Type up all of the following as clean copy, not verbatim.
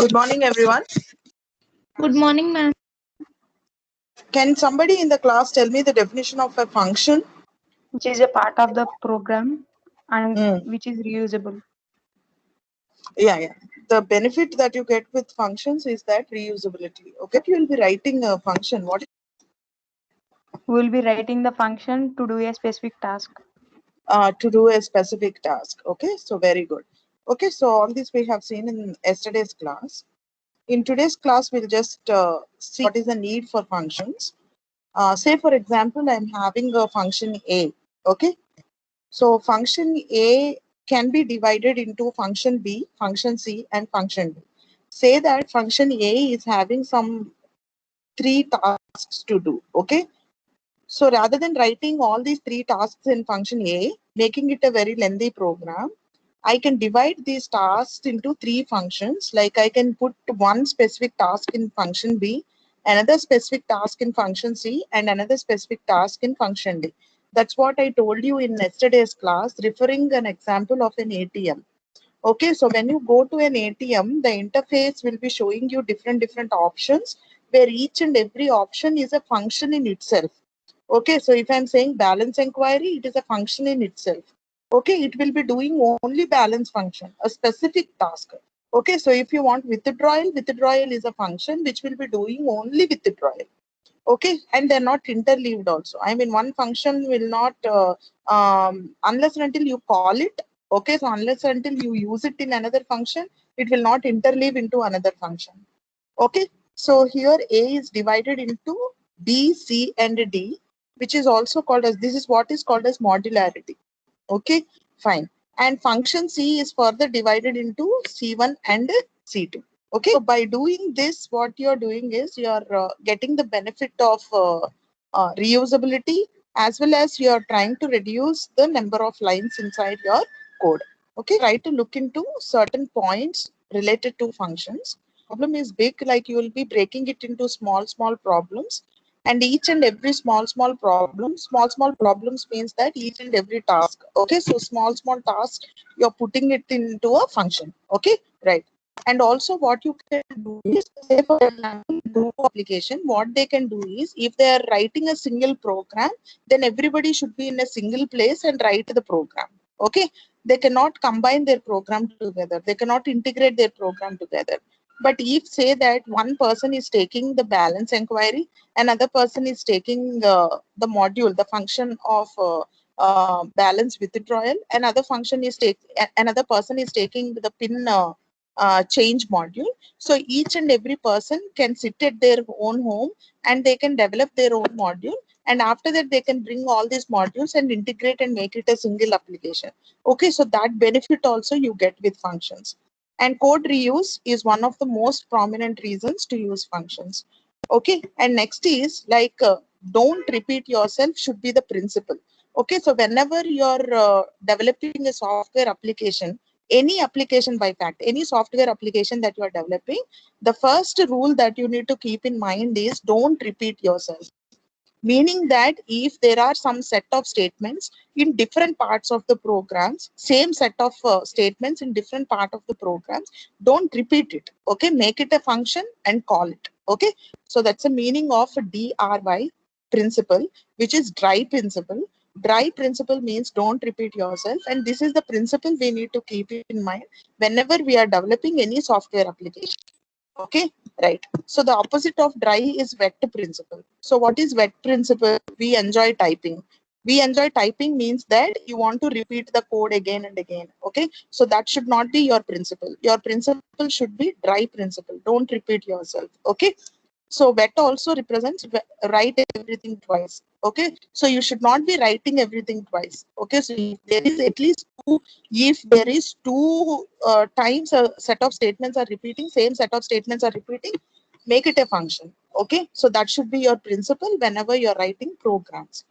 Good morning, everyone. Good morning, ma'am. Can somebody in the class tell me the definition of a function? Which is a part of the program and Mm. which is reusable. Yeah. The benefit that you get with functions is that reusability. Okay, you will be writing a function. What We will be writing the function to do a specific task. to do a specific task. Okay, so very good. Okay, so all this we have seen in yesterday's class. In today's class, we'll just see what is the need for functions. Say, for example, I'm having a function A. Okay, so function A can be divided into function B, function C, and function D. Say that function A is having some 3 tasks to do. Okay, so rather than writing all these 3 tasks in function A, making it a very lengthy program, I can divide these tasks into 3 functions. Like I can put one specific task in function B, another specific task in function C, and another specific task in function D. That's what I told you in yesterday's class, referring an example of an ATM. Okay, so when you go to an ATM, the interface will be showing you different options where each and every option is a function in itself. Okay, so if I'm saying balance inquiry, it is a function in itself. Okay, it will be doing only balance function, a specific task. Okay, so if you want withdrawal, withdrawal is a function which will be doing only withdrawal. Okay, and they're not interleaved also. I mean, one function will not, unless and until you call it, okay, so unless and until you use it in another function, it will not interleave into another function. Okay, so here A is divided into B, C, and D, which is also called as, this is what is called as modularity. Okay, fine. And function C is further divided into C1 and C2. Okay, so by doing this, what you're doing is you're getting the benefit of reusability, as well as you're trying to reduce the number of lines inside your code. Okay, try to look into certain points related to functions. Problem is big, like you will be breaking it into small problems, and each and every small problems means that each and every task. Okay, so small tasks, you're putting it into a function. Okay, right. And also what you can do is, say for example, do application, what they can do is, if they are writing a single program, then everybody should be in a single place and write the program. Okay, they cannot combine their program together, they cannot integrate their program together. But if say that one person is taking the balance inquiry, another person is taking the module, the function of balance withdrawal, another function is another person is taking the pin change module. So each and every person can sit at their own home and they can develop their own module, and after that they can bring all these modules and integrate and make it a single application. Okay, so that benefit also you get with functions. And code reuse is one of the most prominent reasons to use functions. Okay, and next is like don't repeat yourself should be the principle. Okay, so whenever you're developing a software application, any application, by fact, any software application that you are developing, the first rule that you need to keep in mind is don't repeat yourself. Meaning that if there are some set of statements in different parts of the programs, same set of statements in different part of the programs, don't repeat it. Okay, make it a function and call it. Okay, so that's the meaning of DRY principle, which is dry principle. Dry principle means don't repeat yourself, and this is the principle we need to keep in mind whenever we are developing any software application. Okay, right. So the opposite of dry is wet principle. So what is wet principle? We enjoy typing. We enjoy typing means that you want to repeat the code again and again. Okay, so that should not be your principle. Your principle should be dry principle. Don't repeat yourself. Okay, so wet also represents write everything twice. Okay, so you should not be writing everything twice. Okay, so if there is at least two, if there is two times a set of statements are repeating, same set of statements are repeating, make it a function. Okay, so that should be your principle whenever you're writing programs.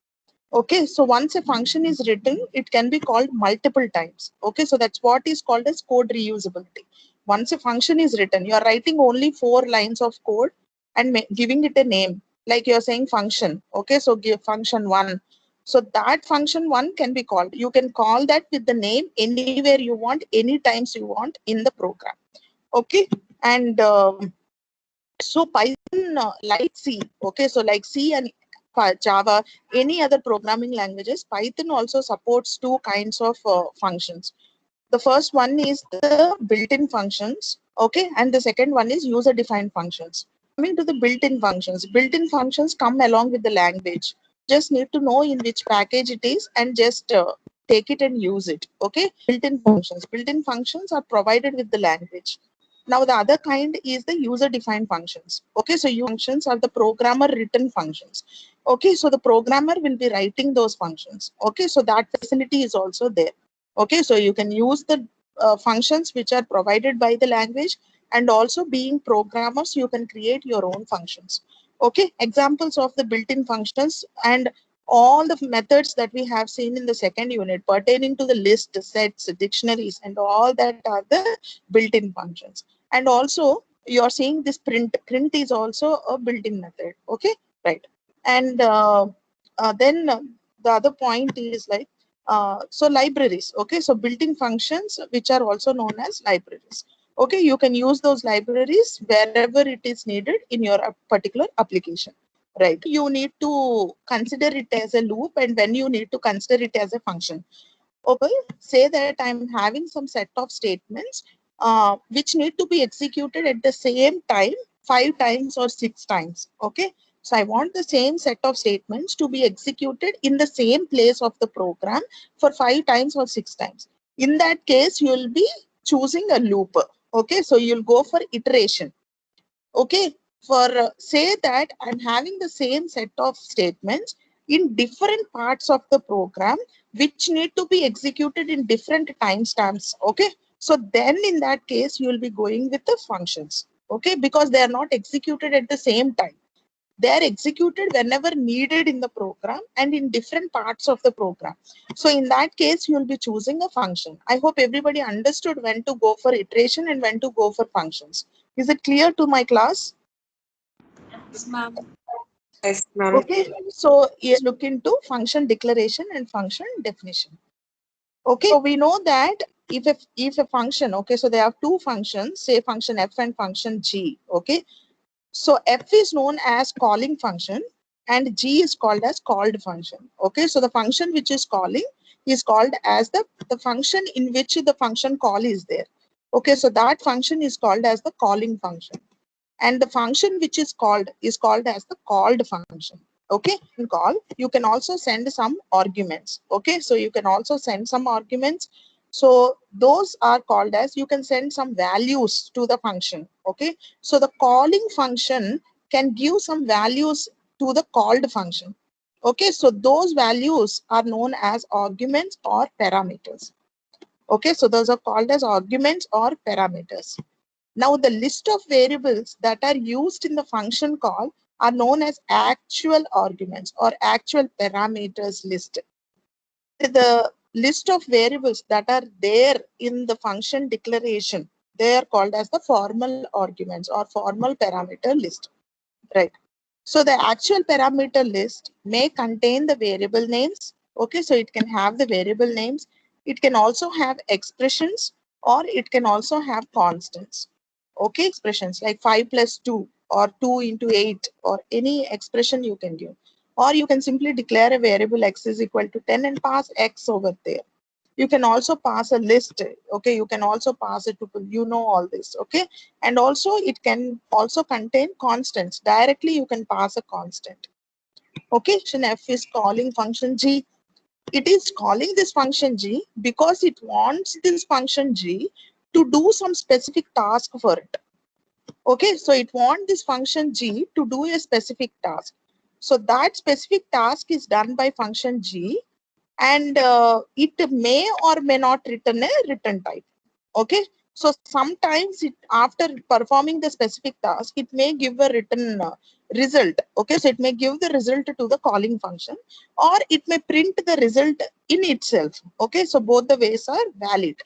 Okay, so once a function is written, it can be called multiple times. Okay, so that's what is called as code reusability. Once a function is written, you are writing only 4 lines of code and giving it a name. Like you're saying function. Okay, so give function 1. So that function 1 can be called. You can call that with the name anywhere you want, any times you want in the program. Okay, And so Python, like C, okay, so like C and Java, any other programming languages, Python also supports two kinds of functions. The first one is the built-in functions, okay, and the second one is user-defined functions. Coming to the built-in functions come along with the language. Just need to know in which package it is and just take it and use it, okay. Built-in functions are provided with the language. Now the other kind is the user-defined functions, okay. So functions are the programmer written functions, okay. So the programmer will be writing those functions, okay. So that facility is also there. Okay, so you can use the functions which are provided by the language, and also being programmers, you can create your own functions. Okay, examples of the built-in functions and all the methods that we have seen in the second unit pertaining to the list, sets, dictionaries, and all that are the built-in functions. And also you're seeing this print is also a built-in method. Okay, right. And then the other point is like, so libraries, okay, so built-in functions which are also known as libraries. Okay, you can use those libraries wherever it is needed in your particular application, right? You need to consider it as a loop, and when you need to consider it as a function. Okay, say that I'm having some set of statements which need to be executed at the same time 5 times or 6 times. Okay, so I want the same set of statements to be executed in the same place of the program for 5 times or 6 times. In that case, you will be choosing a loop. Okay, so you'll go for iteration. Okay, for say that I'm having the same set of statements in different parts of the program which need to be executed in different timestamps. Okay, so then in that case you will be going with the functions. Okay, because they are not executed at the same time. They are executed whenever needed in the program and in different parts of the program. So in that case, you will be choosing a function. I hope everybody understood when to go for iteration and when to go for functions. Is it clear to my class? Yes, ma'am. Yes, ma'am. Okay, so let's look into function declaration and function definition. Okay, so we know that if a function, okay, so there are two functions, say function f and function g. Okay, so f is known as calling function and g is called as called function. Okay, so the function which is calling is called as the function in which the function call is there. Okay, so that function is called as the calling function, and the function which is called as the called function. Okay, in call you can also send some arguments. Okay, so you can also send some arguments, so those are called as, you can send some values to the function. Okay, so the calling function can give some values to the called function. Okay, so those values are known as arguments or parameters. Okay, so those are called as arguments or parameters. Now, the list of variables that are used in the function call are known as actual arguments or actual parameters list. The list of variables that are there in the function declaration, they are called as the formal arguments or formal parameter list, right? So the actual parameter list may contain the variable names. Okay, so it can have the variable names. It can also have expressions, or it can also have constants. Okay, expressions like 5 plus 2 or 2 into 8 or any expression you can give. Or you can simply declare a variable x is equal to 10 and pass x over there. You can also pass a list. Okay, you can also pass it to, you know, all this. Okay, and also it can also contain constants. Directly you can pass a constant. Okay, function f is calling function g. It is calling this function g because it wants this function g to do some specific task for it. Okay, so it wants this function g to do a specific task. So that specific task is done by function g, and it may or may not return a return type. Okay, so sometimes it, after performing the specific task, it may give a return result. Okay, so it may give the result to the calling function, or it may print the result in itself. Okay, so both the ways are valid.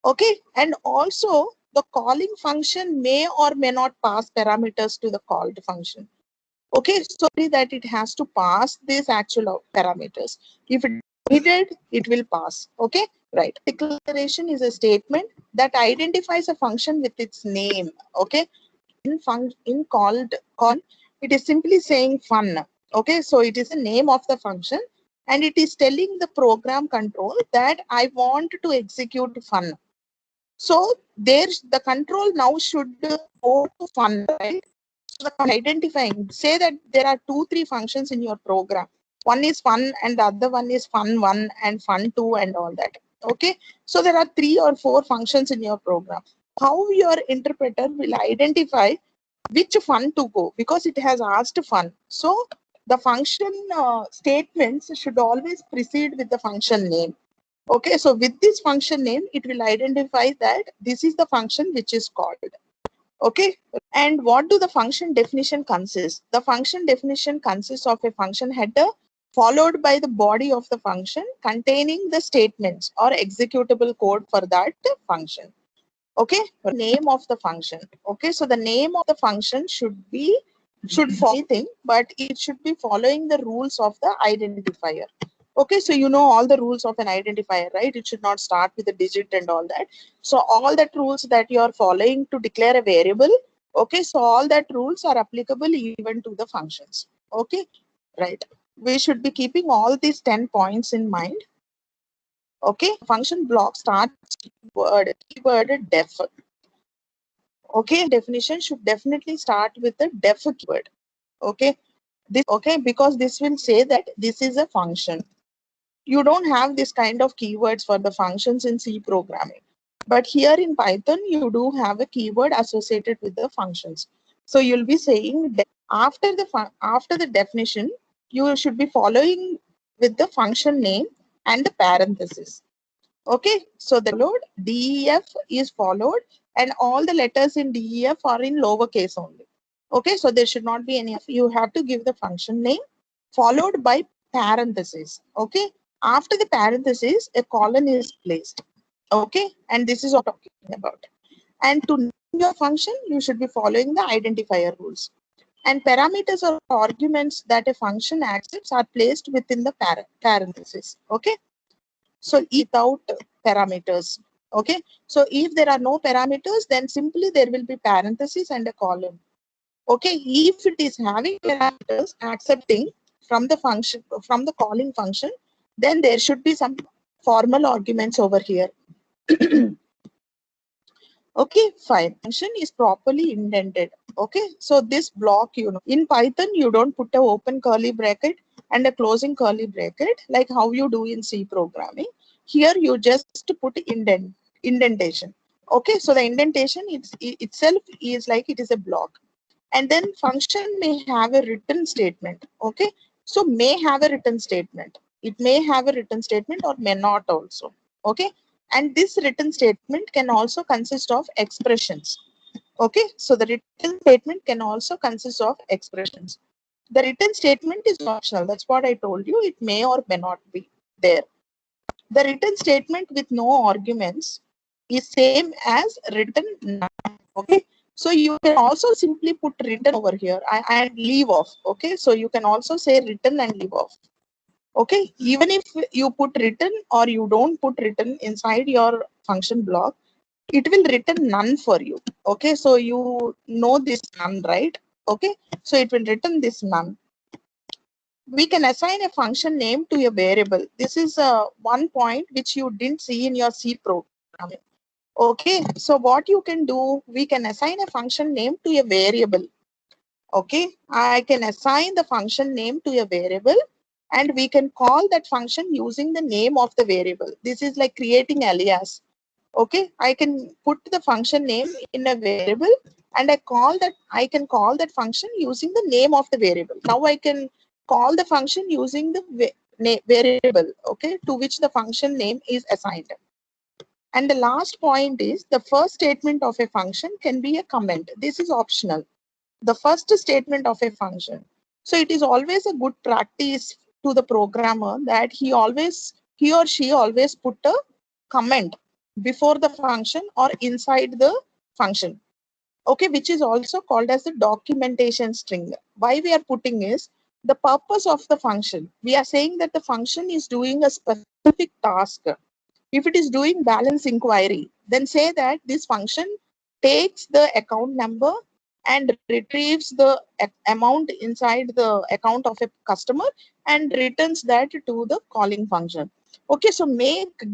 Okay, and also the calling function may or may not pass parameters to the called function. Okay, so that it has to pass these actual parameters. If it needed, it will pass. Okay, right. Declaration is a statement that identifies a function with its name. Okay, in called, it is simply saying fun. Okay, so it is the name of the function and it is telling the program control that I want to execute fun. So there's the control now should go to fun, right? So identifying, say that there are 2-3 functions in your program. One is fun and the other one is fun1 and fun2 and all that. Okay, so there are 3 or 4 functions in your program. How your interpreter will identify which fun to go, because it has asked fun. So the function statements should always precede with the function name. Okay, so with this function name, it will identify that this is the function which is called. Okay, and what do the function definition consist? The function definition consists of a function header followed by the body of the function containing the statements or executable code for that function. Okay, name of the function. Okay, so the name of the function should follow anything, but it should be following the rules of the identifier. Okay, so you know all the rules of an identifier, right? It should not start with a digit and all that. So all that rules that you are following to declare a variable, okay, so all that rules are applicable even to the functions. Okay, right. We should be keeping all these 10 points in mind. Okay, function block starts keyword def. Okay, definition should definitely start with the def keyword. Okay, because this will say that this is a function. You don't have this kind of keywords for the functions in C programming, but here in Python you do have a keyword associated with the functions. So you'll be saying after the definition, you should be following with the function name and the parenthesis. Okay, so the DEF is followed and all the letters in DEF are in lowercase only. Okay, so there should not be any. You have to give the function name followed by parenthesis. Okay, after the parenthesis, a colon is placed. Okay, and this is what I'm talking about. And to name your function, you should be following the identifier rules. And parameters or arguments that a function accepts are placed within the parenthesis. Okay. So without parameters. Okay, so if there are no parameters, then simply there will be parentheses and a column. Okay, if it is having parameters accepting from the function, from the calling function, then there should be some formal arguments over here. Okay, fine. Function is properly indented. Okay, so this block, in Python, you don't put a open curly bracket and a closing curly bracket like how you do in C programming. Here you just put indentation. Okay, so the indentation itself is like it is a block. And then function may have a written statement. Okay, so may have a written statement. It may have a written statement or may not also. Okay, and this written statement can also consist of expressions. Okay, so the written statement can also consist of expressions. The written statement is optional. That's what I told you. It may or may not be there. The written statement with no arguments is same as written none. Okay, so you can also simply put written over here and leave off. Okay, so you can also say written and leave off. Okay, even if you put written or you don't put written inside your function block, it will written none for you. Okay, so you know this none, right? Okay, so it will written this none. We can assign a function name to a variable. This is one point which you didn't see in your C programming. Okay, so what you can do, we can assign a function name to a variable. Okay, I can assign the function name to a variable and we can call that function using the name of the variable. This is like creating alias. Okay, I can put the function name in a variable and I can call that function using the name of the variable. Now I can call the function using the variable, okay, to which the function name is assigned. And the last point is the first statement of a function can be a comment. This is optional. The first statement of a function. So it is always a good practice to the programmer that he or she always put a comment before the function or inside the function. Okay, which is also called as the documentation string. Why we are putting is the purpose of the function. We are saying that the function is doing a specific task. If it is doing balance inquiry, then say that this function takes the account number and retrieves the amount inside the account of a customer and returns that to the calling function. Okay, so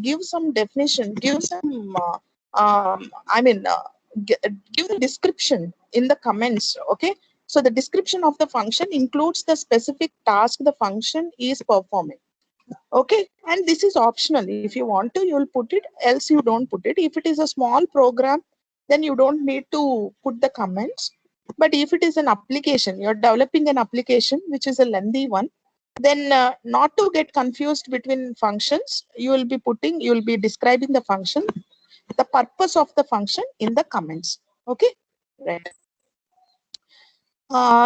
give some definition, give some, give the description in the comments. Okay, so the description of the function includes the specific task the function is performing. Okay, and this is optional. If you want to, you will put it, else you don't put it. If it is a small program, then you don't need to put the comments. But if it is an application, you're developing an application which is a lengthy one, then not to get confused between functions, you will be describing the function, the purpose of the function in the comments. Okay, right.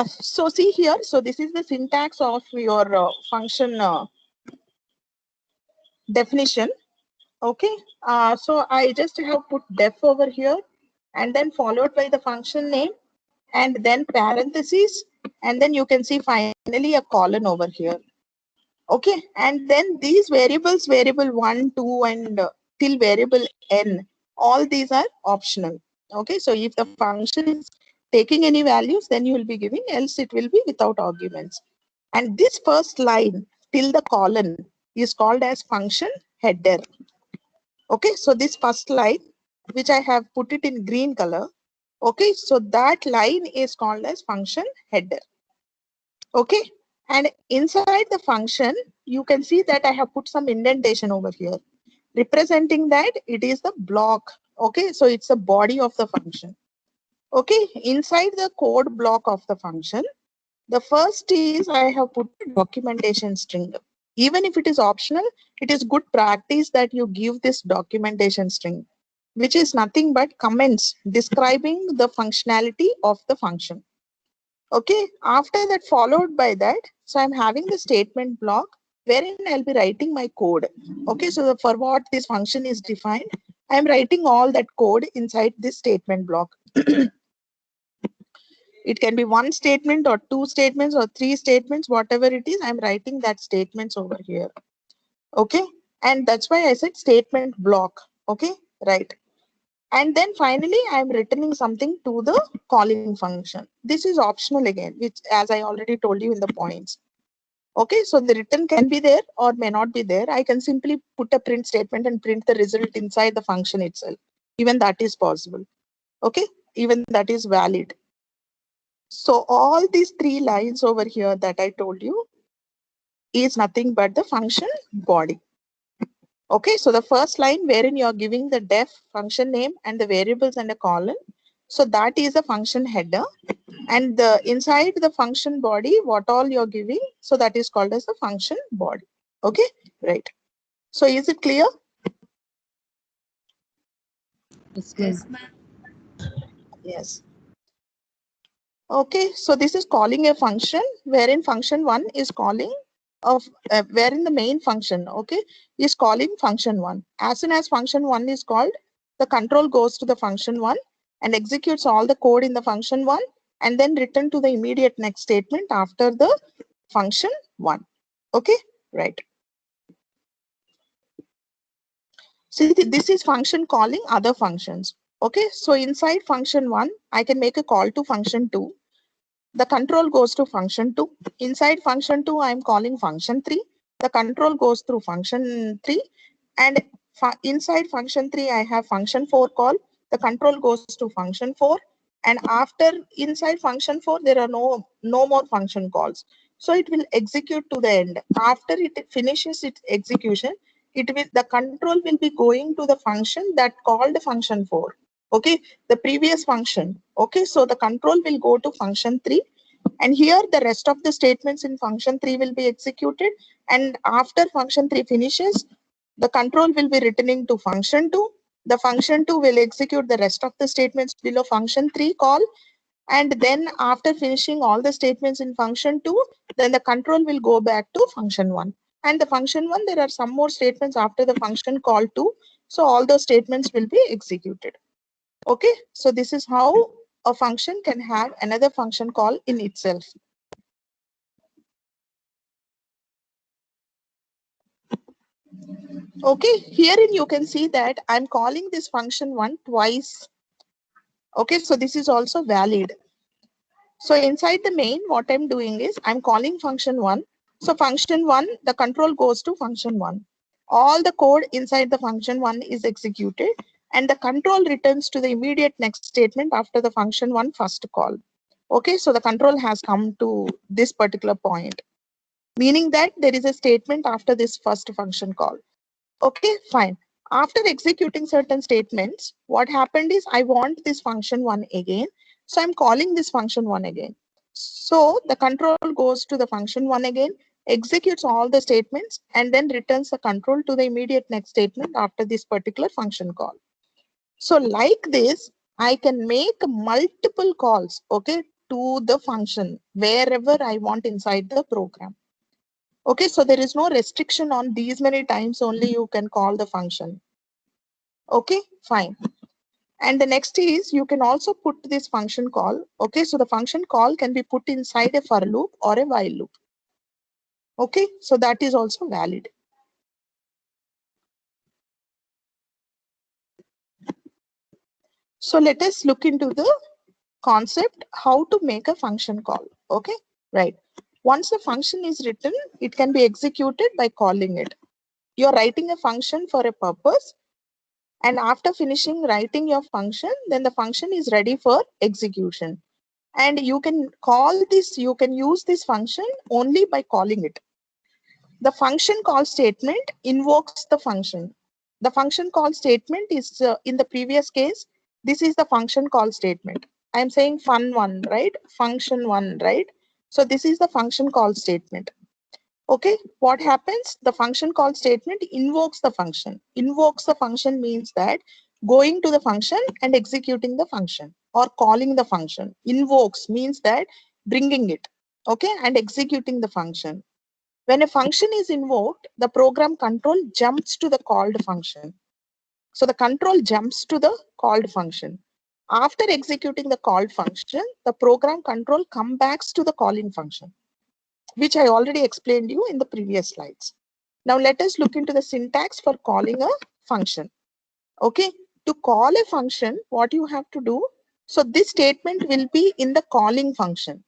So see here, so this is the syntax of your function definition. Okay, so I just have put def over here and then followed by the function name and then parentheses, and then you can see finally a colon over here. Okay, and then these variables, variable 1, 2 and till variable n, all these are optional. Okay, so if the function is taking any values, then you will be giving, else it will be without arguments. And this first line till the colon is called as function header. Okay, so this first line, which I have put it in green color. Okay, so that line is called as function header. Okay, and inside the function, you can see that I have put some indentation over here, representing that it is the block. Okay, so it's the body of the function. Okay, inside the code block of the function, the first is I have put a documentation string. Even if it is optional, it is good practice that you give this documentation string, which is nothing but comments describing the functionality of the function. Okay, after that, followed by that, so I'm having the statement block wherein I'll be writing my code. Okay, so for what this function is defined, I'm writing all that code inside this statement block. It can be one statement or two statements or three statements, whatever it is, I'm writing that statements over here. Okay, and that's why I said statement block. Okay, right. And then finally, I'm returning something to the calling function. This is optional again, which as I already told you in the points. Okay, so the return can be there or may not be there. I can simply put a print statement and print the result inside the function itself. Even that is possible. Okay, even that is valid. So all these three lines over here that I told you is nothing but the function body. Okay, so the first line wherein you are giving the def function name and the variables and a colon. So that is a function header, and the inside the function body, what all you're giving, so that is called as the function body. Okay, right. So is it clear? Yes, ma'am. Yes. Okay, so this is calling a function wherein function 1 is calling of wherein the main function, okay, is calling function 1. As soon as function 1 is called, the control goes to the function 1 and executes all the code in the function 1 and then return to the immediate next statement after the function 1. Okay, right. See, this is function calling other functions. Okay, so inside function 1, I can make a call to function 2. The control goes to function 2. Inside function 2, I am calling function 3. The control goes through function 3. And inside function 3, I have function 4 call. The control goes to function 4. And after inside function 4, there are no more function calls. So it will execute to the end. After it finishes its execution, the control will be going to the function that called function 4. Okay, the previous function. Okay, so the control will go to function 3, and here the rest of the statements in function 3 will be executed, and after function 3 finishes, the control will be returning to function 2. The function 2 will execute the rest of the statements below function 3 call, and then after finishing all the statements in function 2, then the control will go back to function 1. And the function 1, there are some more statements after the function call 2, so all those statements will be executed. Okay, so this is how a function can have another function call in itself. Okay, herein you can see that I'm calling this function 1 twice. Okay, so this is also valid. So inside the main, what I'm doing is I'm calling function 1. So function 1, the control goes to function 1. All the code inside the function 1 is executed and the control returns to the immediate next statement after the function 1 first call. Okay, so the control has come to this particular point, meaning that there is a statement after this first function call. Okay, fine. After executing certain statements, what happened is I want this function 1 again. So I'm calling this function 1 again. So the control goes to the function 1 again, executes all the statements, and then returns the control to the immediate next statement after this particular function call. So like this, I can make multiple calls, okay, to the function wherever I want inside the program. Okay, so there is no restriction on these many times only you can call the function. Okay, fine. And the next is you can also put this function call. Okay, so the function call can be put inside a for loop or a while loop. Okay, so that is also valid. So let us look into the concept how to make a function call. Okay, right. Once the function is written, it can be executed by calling it. You're writing a function for a purpose. And after finishing writing your function, then the function is ready for execution. And you can call this, you can use this function only by calling it. The function call statement invokes the function. The function call statement is in the previous case, this is the function call statement. I'm saying fun1, right? Function1, right? So this is the function call statement. Okay, what happens? The function call statement invokes the function. Invokes the function means that going to the function and executing the function or calling the function. Invokes means that bringing it, okay, and executing the function. When a function is invoked, the program control jumps to the called function. So the control jumps to the called function. After executing the called function, the program control comes back to the calling function, which I already explained you in the previous slides. Now let us look into the syntax for calling a function. Okay, to call a function, what you have to do, so this statement will be in the calling function.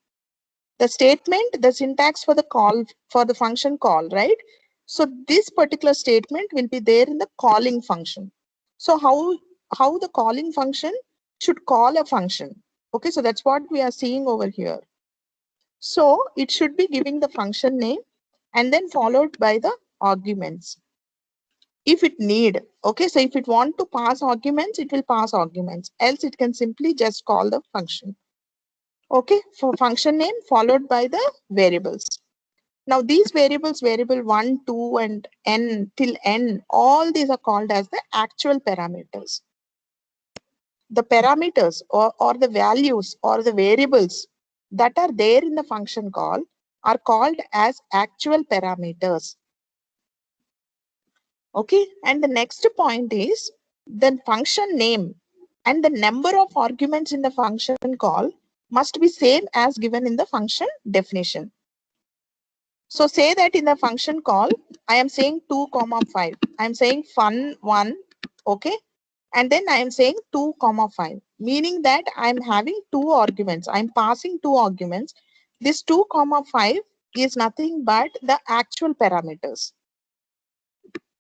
The statement, the syntax for the call, for the function call, right? So this particular statement will be there in the calling function. So how the calling function should call a function. Okay, so that's what we are seeing over here. So it should be giving the function name and then followed by the arguments. If it need, okay, so if it want to pass arguments, it will pass arguments. Else it can simply just call the function. Okay, for function name followed by the variables. Now these variables, variable 1, 2, and n till n, all these are called as the actual parameters. The parameters or the values or the variables that are there in the function call are called as actual parameters. Okay, and the next point is the function name and the number of arguments in the function call must be same as given in the function definition. So say that in the function call, I am saying 2, 5. I am saying fun1, okay, and then I am saying 2, 5, meaning that I am having two arguments. I am passing two arguments. This 2, 5 is nothing but the actual parameters.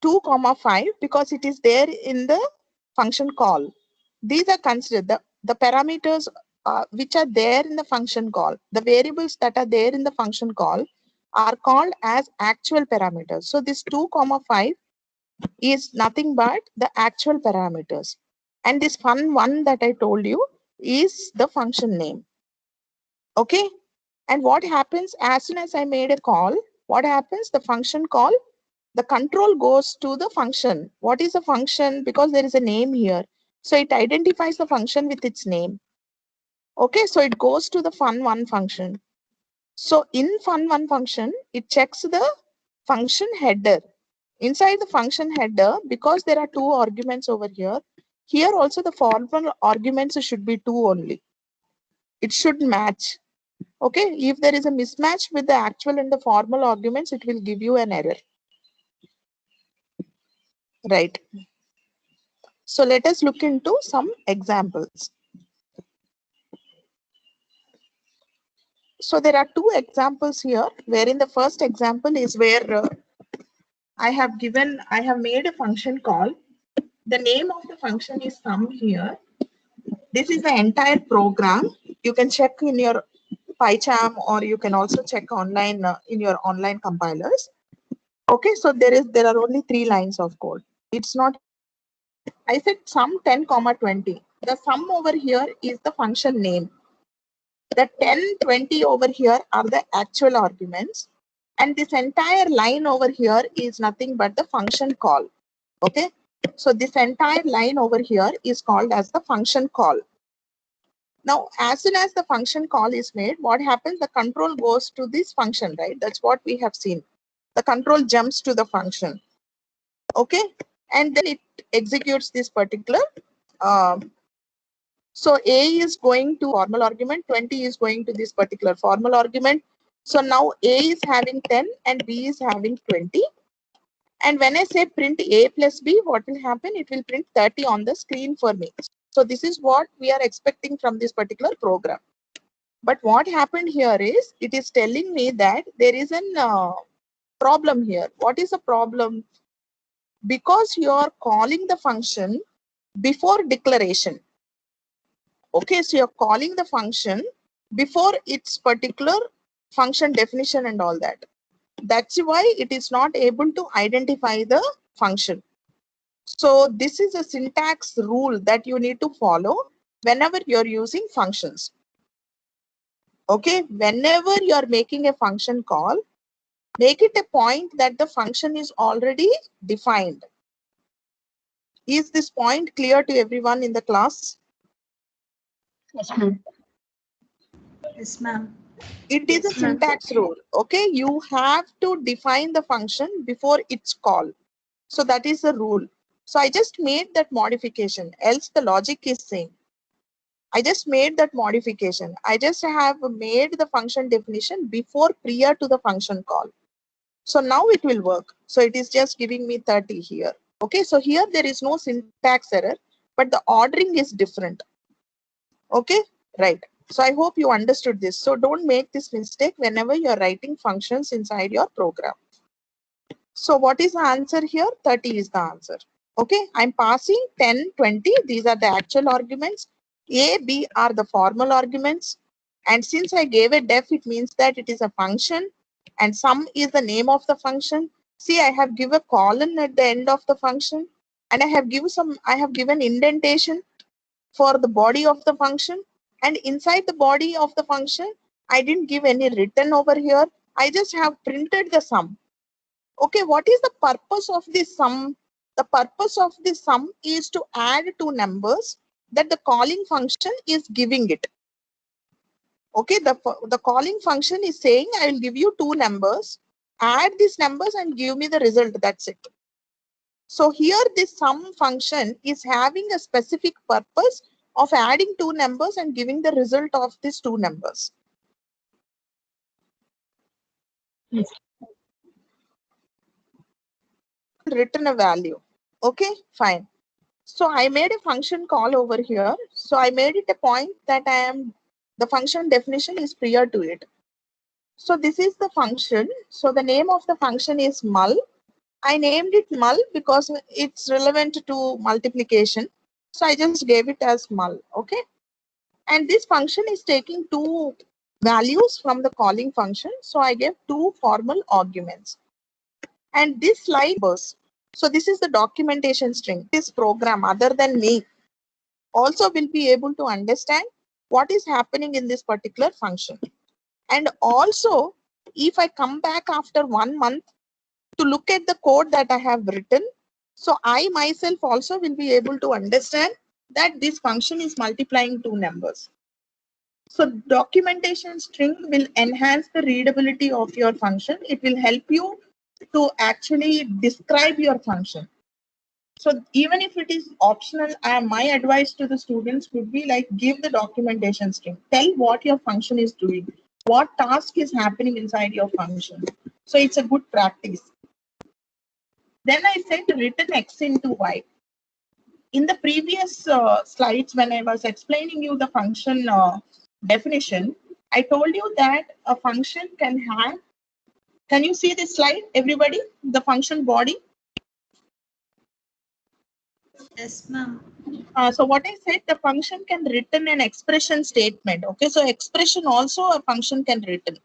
2, 5 because it is there in the function call. These are considered the parameters which are there in the function call. The variables that are there in the function call are called as actual parameters. So this 2, 5 is nothing but the actual parameters. And this fun1 that I told you is the function name. Okay. And what happens as soon as I made a call, what happens? The function call, the control goes to the function. What is a function? Because there is a name here. So it identifies the function with its name. Okay, so it goes to the fun1 function. So in fun1 function, it checks the function header. Inside the function header, because there are two arguments over here, here also the formal arguments should be two only. It should match. Okay, if there is a mismatch with the actual and the formal arguments, it will give you an error. Right. So let us look into some examples. So there are two examples here, wherein the first example is where I have made a function call. The name of the function is sum here. This is the entire program. You can check in your PyCharm, or you can also check online in your online compilers. Okay, so there are only 3 lines of code. It's not. I said sum 10, 20. The sum over here is the function name. The 10, 20 over here are the actual arguments. And this entire line over here is nothing but the function call. Okay. So this entire line over here is called as the function call. Now, as soon as the function call is made, what happens? The control goes to this function, right? That's what we have seen. The control jumps to the function. Okay. And then it executes this particular. So A is going to formal argument, 20 is going to this particular formal argument. So now A is having 10 and B is having 20. And when I say print A plus B, what will happen? It will print 30 on the screen for me. So this is what we are expecting from this particular program. But what happened here is, it is telling me that there is a problem here. What is the problem? Because you are calling the function before declaration. Okay, so you're calling the function before its particular function definition and all that. That's why it is not able to identify the function. So this is a syntax rule that you need to follow whenever you're using functions. Okay, whenever you're making a function call, make it a point that the function is already defined. Is this point clear to everyone in the class? Yes, ma'am. Yes, ma'am. It is a syntax rule. Okay, you have to define the function before its call. So that is the rule. So I just made that modification, else the logic is same. I just made that modification. I just have made the function definition prior to the function call. So now it will work. So it is just giving me 30 here. Okay, so here there is no syntax error, but the ordering is different. Okay, right. So I hope you understood this. So don't make this mistake whenever you're writing functions inside your program. So what is the answer here? 30 is the answer. Okay, I'm passing 10, 20. These are the actual arguments. A, B are the formal arguments. And since I gave a def, it means that it is a function. And sum is the name of the function. See, I have given a colon at the end of the function. And I have given indentation for the body of the function, and inside the body of the function I didn't give any written over here. I just have printed the sum. Okay, what is the purpose of this sum? The purpose of this sum is to add two numbers that the calling function is giving it. Okay, the calling function is saying I will give you two numbers, add these numbers and give me the result. That's it. So here this sum function is having a specific purpose of adding two numbers and giving the result of these two numbers. Yes. Written a value. Okay, fine. So I made a function call over here. So I made it a point that the function definition is prior to it. So this is the function. So the name of the function is mul. I named it mul because it's relevant to multiplication. So I just gave it as mul. Okay. And this function is taking two values from the calling function. So I gave two formal arguments. And this line was, so this is the documentation string. This program, other than me, also will be able to understand what is happening in this particular function. And also, if I come back after 1 month to look at the code that I have written, so I myself also will be able to understand that this function is multiplying two numbers. So documentation string will enhance the readability of your function. It will help you to actually describe your function. So even if it is optional, my advice to the students would be like, give the documentation string. Tell what your function is doing, what task is happening inside your function. So it's a good practice. Then I said written x into y. In the previous slides, when I was explaining you the function definition, I told you that a function can have, can you see this slide, everybody? The function body. Yes, ma'am. So what I said, the function can written an expression statement. Okay, so expression also a function can written.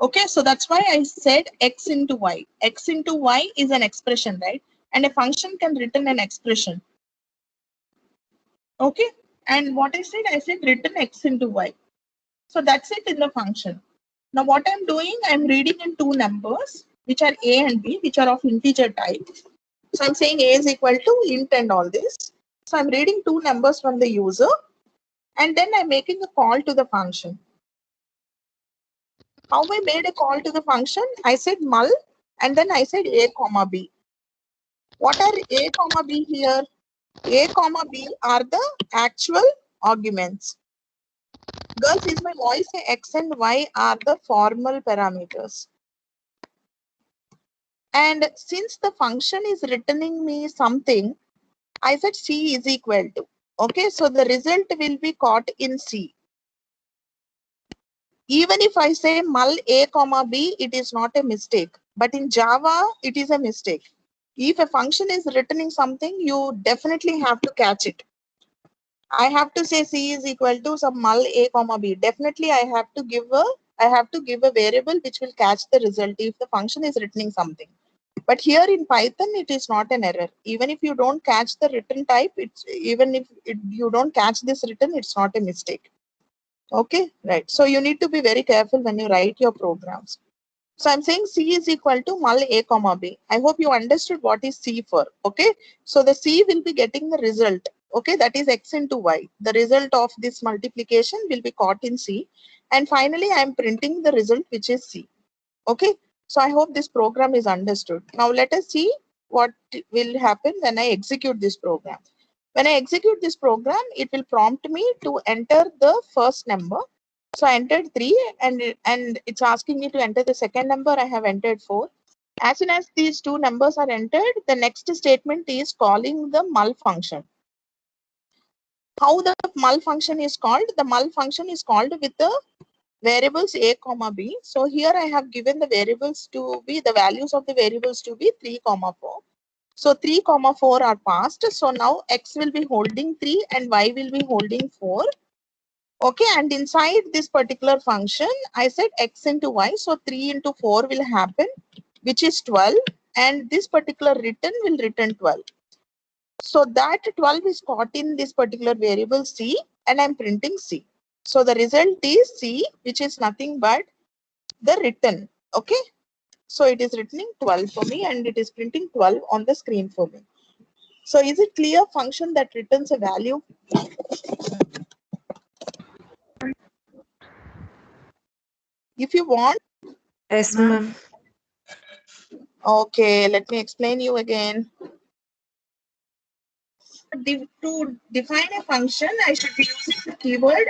Okay, so that's why I said x into y. X into y is an expression, right? And a function can written an expression. Okay, and what I said written x into y. So that's it in the function. Now what I'm doing, I'm reading in two numbers, which are a and b, which are of integer type. So I'm saying a is equal to int and all this. So I'm reading two numbers from the user, and then I'm making a call to the function. How I made a call to the function? I said mul, and then I said a comma b. What are a comma b here? A comma b are the actual arguments. Girls, is my voice? X and y are the formal parameters. And since the function is returning me something, I said C is equal to. Okay, so the result will be caught in C. Even if I say mul a comma b, it is not a mistake. But in Java, it is a mistake. If a function is returning something, you definitely have to catch it. I have to say C is equal to some mul a comma b. Definitely, I have to give a variable which will catch the result if the function is returning something. But here in Python, it is not an error. Even if you don't catch the return type, you don't catch this return, it's not a mistake. Okay, right. So you need to be very careful when you write your programs. So I'm saying C is equal to mul a comma b. I hope you understood what is C for. Okay, so the C will be getting the result. Okay, that is x into y. The result of this multiplication will be caught in C. And finally, I'm printing the result, which is C. Okay, so I hope this program is understood. Now let us see what will happen when I execute this program. When I execute this program, it will prompt me to enter the first number. So I entered 3 and it's asking me to enter the second number. I have entered 4. As soon as these two numbers are entered, the next statement is calling the mul function. How the mul function is called? The mul function is called with the variables a comma b. So here I have given the variables to be, the values of the variables to be 3 comma 4. So 3 comma 4 are passed. So now x will be holding 3 and y will be holding 4. Okay, and inside this particular function, I said x into y. So 3 into 4 will happen, which is 12. And this particular return will return 12. So that 12 is caught in this particular variable C, and I'm printing C. So the result is C, which is nothing but the return. Okay. So it is returning 12 for me, and it is printing 12 on the screen for me. So is it clear? Function that returns a value? If you want. Yes, ma'am. Okay, let me explain you again. To define a function, I should be using the keyword.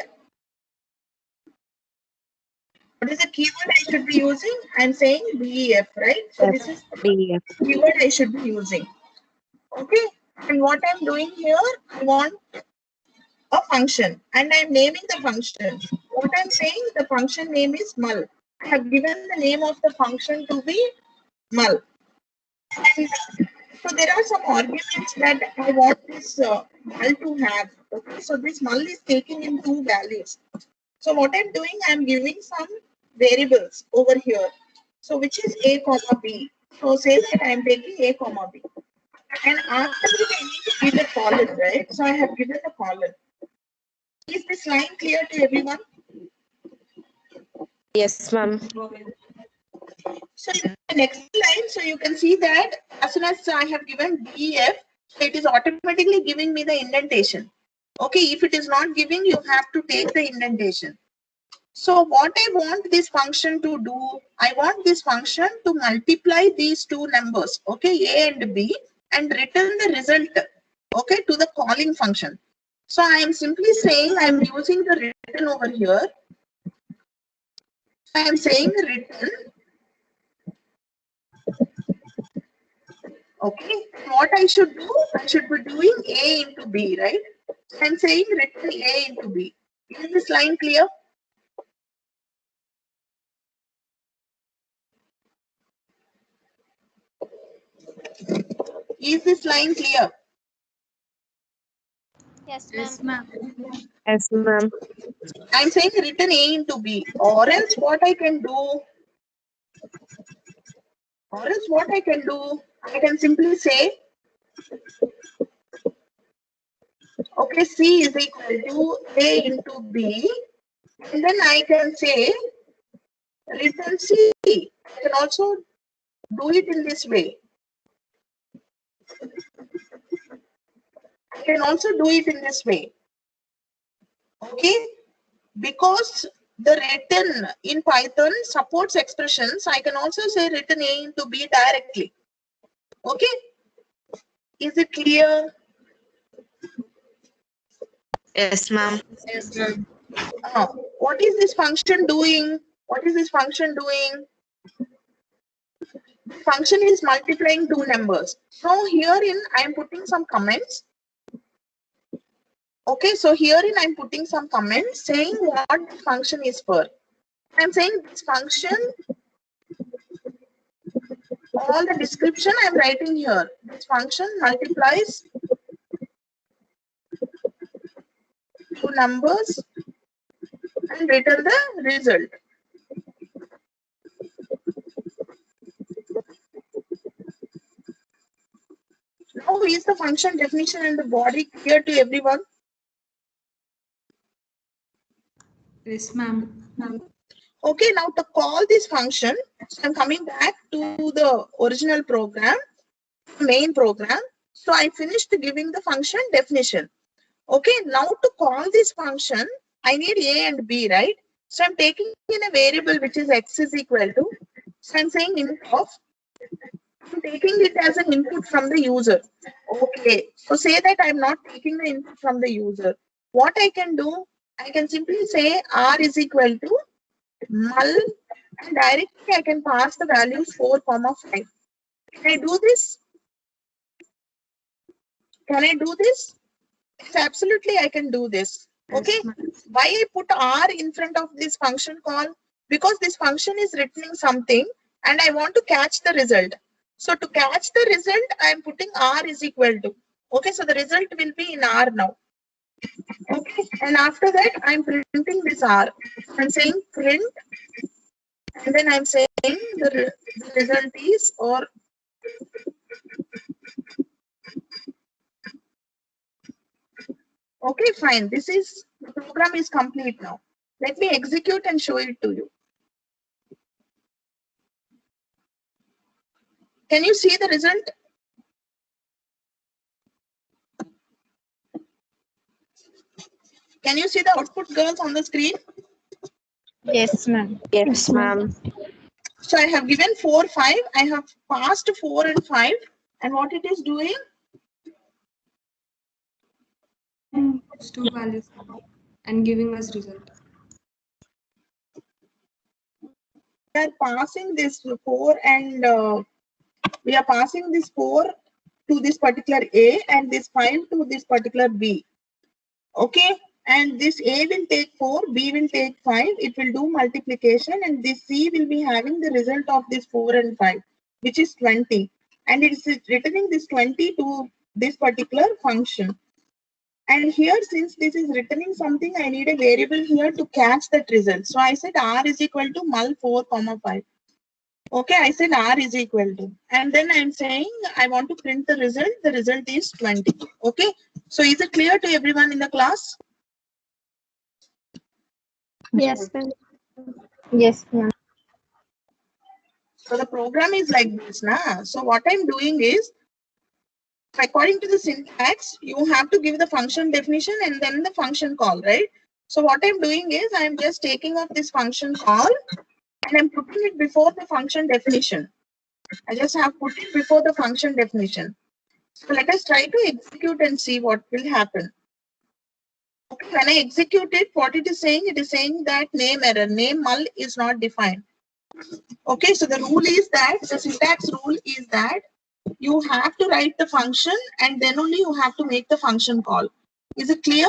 What is the keyword I should be using? I'm saying def, right? So this is the keyword I should be using. Okay, and what I'm doing here, I want a function and I'm naming the function. What I'm saying, the function name is mul. I have given the name of the function to be mul. And so there are some arguments that I want this mul to have. Okay, so this mul is taking in two values. So what I'm doing, I'm giving some variables over here. So which is a comma b. So say that I'm taking a comma b. And after this, I need to give a column, right? So I have given a column. Is this line clear to everyone? Yes, ma'am. So in the next line, so you can see that as soon as I have given def, so it is automatically giving me the indentation. Okay, if it is not giving, you have to take the indentation. So what I want this function to do, I want this function to multiply these two numbers, okay, a and b, and return the result, okay, to the calling function. So I am simply saying I am using the return over here. I am saying return. Okay, what I should do? I should be doing A into B, right? I'm saying written A into B. Is this line clear? Is this line clear? Yes, Yes, ma'am. Yes, ma'am. I'm saying written A into B. Or else what I can do? I can simply say, okay, C is equal to A into B. And then I can say written C. I can also do it in this way. Okay, because the written in Python supports expressions, I can also say written A into B directly. Okay, is it clear? Yes, ma'am. Yes, ma'am. What is this function doing? Function is multiplying two numbers. So herein I am putting some comments. Okay, so herein I am putting some comments saying what the function is for. I am saying this function, all the description I am writing here. This function multiplies two numbers and return the result. Now is the function definition and the body clear to everyone? Yes, ma'am. Okay, now to call this function, so I'm coming back to the original program, main program. So I finished giving the function definition. Okay, now to call this function, I need A and B, right? So I'm taking in a variable which is x is equal to, so I'm saying int of, I'm taking it as an input from the user. Okay, so say that I'm not taking the input from the user. What I can do, I can simply say R is equal to null, and directly I can pass the values 4, 5. Can I do this? Yes, absolutely I can do this. Okay. Why I put R in front of this function call? Because this function is returning something and I want to catch the result. So to catch the result, I am putting R is equal to. Okay, so the result will be in R now. Okay, and after that, I'm printing this R. I'm saying print, and then I'm saying the result is, or okay, fine. This is, the program is complete now. Let me execute and show it to you. Can you see the result? Can you see the output, girls, on the screen? Yes, ma'am. Yes, ma'am. So I have given 4, 5. I have passed 4 and 5. And what it is doing? It's two values and giving us result. We are passing this 4 and we are passing this 4 to this particular A and this 5 to this particular B. Okay. And this A will take 4, B will take 5. It will do multiplication and this C will be having the result of this 4 and 5, which is 20. And it is returning this 20 to this particular function. And here, since this is returning something, I need a variable here to catch that result. So I said R is equal to mul 4, 5. Okay, I said R is equal to. And then I'm saying I want to print the result. The result is 20. Okay. So is it clear to everyone in the class? Yes, ma'am. Yes, ma'am. So the program is like this, na? So what I'm doing is, according to the syntax, you have to give the function definition and then the function call, right? So what I'm doing is, I'm just taking off this function call and I'm putting it before the function definition. I just have put it before the function definition. So let us try to execute and see what will happen. Okay, when I execute it, what it is saying that name error, name mul is not defined. Okay, so the rule is that, the syntax rule is that You have to write the function and then only you have to make the function call. Is it clear?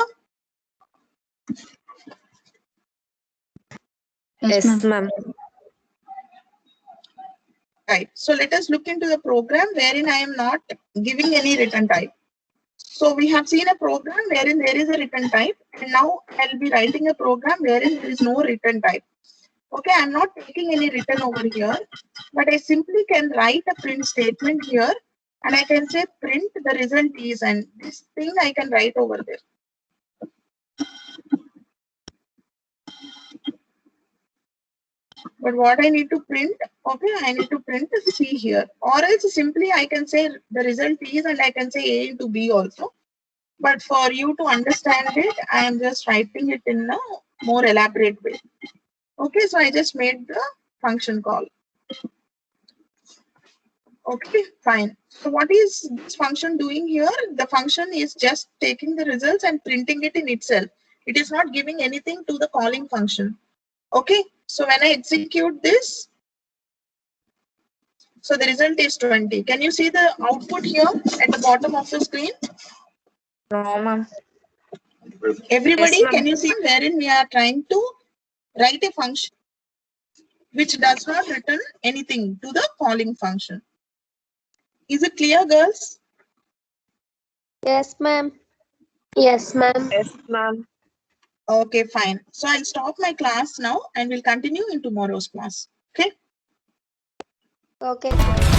Yes, ma'am. Right. So let us look into the program wherein I am not giving any return type. So we have seen a program wherein there is a return type, and now I'll be writing a program wherein there is no return type. Okay, I'm not taking any return over here, but I simply can write a print statement here, and I can say print the result is, and this thing I can write over there. But what I need to print, okay, I need to print C here, or else simply I can say the result is, and I can say A into B also. But for you to understand it, I am just writing it in a more elaborate way. Okay, so I just made the function call. Okay, fine. So what is this function doing here? The function is just taking the results and printing it in itself. It is not giving anything to the calling function. Okay, so when I execute this, so the result is 20. Can you see the output here at the bottom of the screen? No, ma'am. Everybody, Yes, ma'am. can you see wherein we are trying to write a function which does not return anything to the calling function? Is it clear, girls? Yes, ma'am. Yes, ma'am. Yes, ma'am. Okay, fine. So I'll stop my class now and we'll continue in tomorrow's class. Okay. Okay.